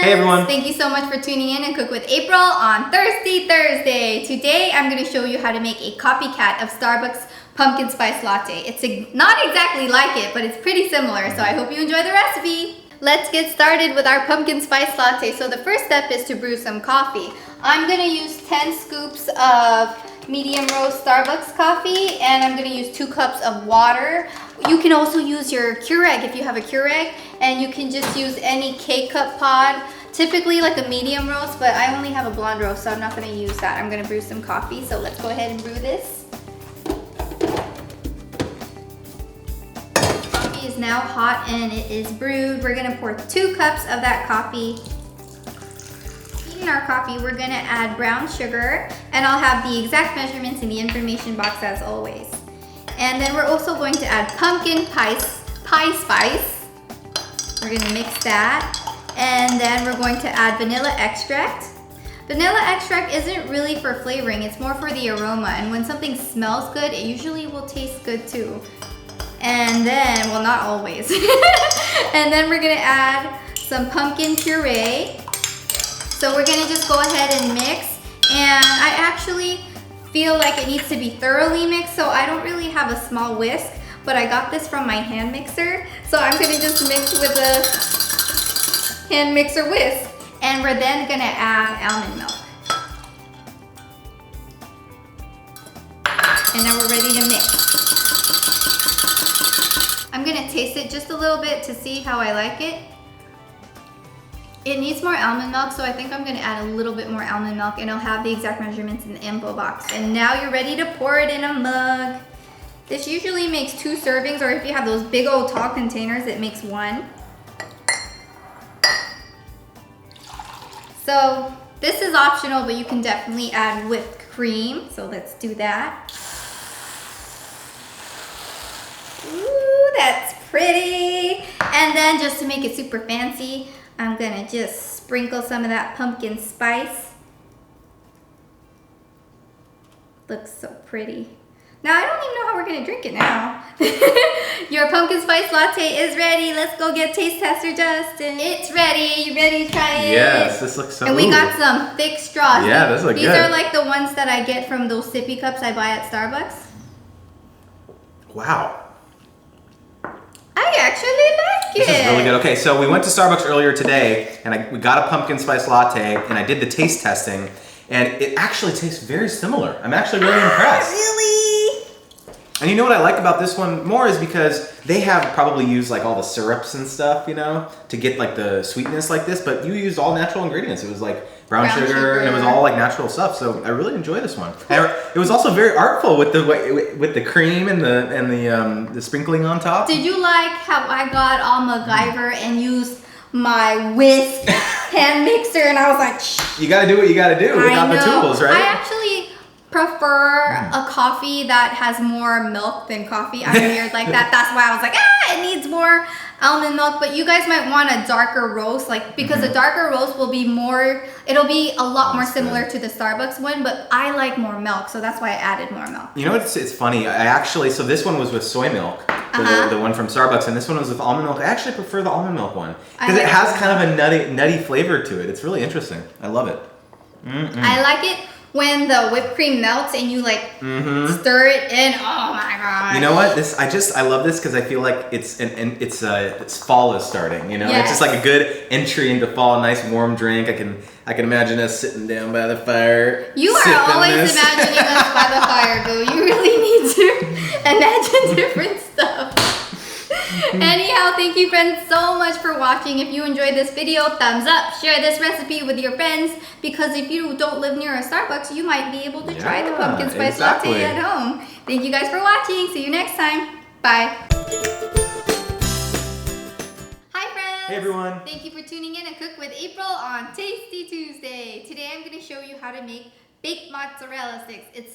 Hey everyone. Thank you so much for tuning in and Cook with April on Thisty Thursday. Today I'm going to show you how to make a copycat of Starbucks pumpkin spice latte. It's not exactly like it, but it's pretty similar, so I hope you enjoy the recipe. Let's get started with our pumpkin spice latte. So the first step is to brew some coffee. I'm going to use 10 scoops of medium roast Starbucks coffee, and I'm going to use 2 cups of water. You can also use your Keurig if you have a Keurig, and you can just use any K-cup pod, typically like a medium roast, but I only have a blonde roast, so I'm not going to use that. I'm going to brew some coffee, so let's go ahead and brew this. Coffee is now hot and it is brewed. We're going to pour 2 cups of that coffee. In our coffee, we're going to add brown sugar, and I'll have the exact measurements in the information box as always. And then we're also going to add pumpkin pie spice. We're going to mix that. And then we're going to add vanilla extract. Vanilla extract isn't really for flavoring, it's more for the aroma. And when something smells good, it usually will taste good too. And then, well, not always. And then we're going to add some pumpkin puree. So we're going to just go ahead and mix. And I actually feel like it needs to be thoroughly mixed, so I don't really have a small whisk, but I got this from my hand mixer, so I'm going to just mix with a hand mixer whisk. And we're then going to add almond milk. And now we're ready to mix. I'm going to taste it just a little bit to see how I like it. It needs more almond milk, so I think I'm going to add a little bit more almond milk, and I'll have the exact measurements in the info box. And now you're ready to pour it in a mug. This usually makes 2 servings, or if you have those big old tall containers, it makes 1. So this is optional, but you can definitely add whipped cream. So let's do that. Ooh, that's pretty. And then just to make it super fancy, I'm gonna just sprinkle some of that pumpkin spice. Looks so pretty. Now I don't even know how we're gonna drink it now. Your pumpkin spice latte is ready. Let's go get taste tester Justin. It's ready. You ready to try it? Yes, this looks so good. And we got some thick straws. Yeah, those look good. These are like the ones that I get from those sippy cups I buy at Starbucks. Wow. I actually like it. This is really good. Okay, so we went to Starbucks earlier today, and we got a pumpkin spice latte, and I did the taste testing, and it actually tastes very similar. I'm actually really impressed. Really? And you know what I like about this one more is because they have probably used like all the syrups and stuff, you know, to get like the sweetness like this, but you used all natural ingredients. It was like brown sugar, and it was all like natural stuff. So I really enjoy this one. And it was also very artful with the cream and the sprinkling on top. Did you like how I got all MacGyver and used my whisk hand mixer, and I was like, shh. You gotta do what you gotta do without the tools, right? I actually prefer a coffee that has more milk than coffee. I'm weird like that. That's why I was like, it needs more almond milk. But you guys might want a darker roast, like, because a darker roast will be more, it'll be a lot more similar to the Starbucks one, but I like more milk, so that's why I added more milk. You know what's it's funny? I actually, so this one was with soy milk, the one from Starbucks, and this one was with almond milk. I actually prefer the almond milk one because it has kind of a nutty flavor to it. It's really interesting. I love it. I like it when the whipped cream melts and you like stir it in. Oh my god! You know what? I love this because I feel like it's fall is starting. You know, it's just like a good entry into fall. A nice warm drink. I can imagine us sitting down by the fire. You are always imagining us by the fire, boo. You really need to imagine different stuff. Anyhow, thank you friends so much for watching. If you enjoyed this video, thumbs up, share this recipe with your friends, because if you don't live near a Starbucks, you might be able to try the pumpkin spice latte at home. Thank you guys for watching. See you next time. Bye. Hi friends. Hey everyone. Thank you for tuning in and Cook with April on Thisty Tuesday. Today I'm going to show you how to make baked mozzarella sticks. It's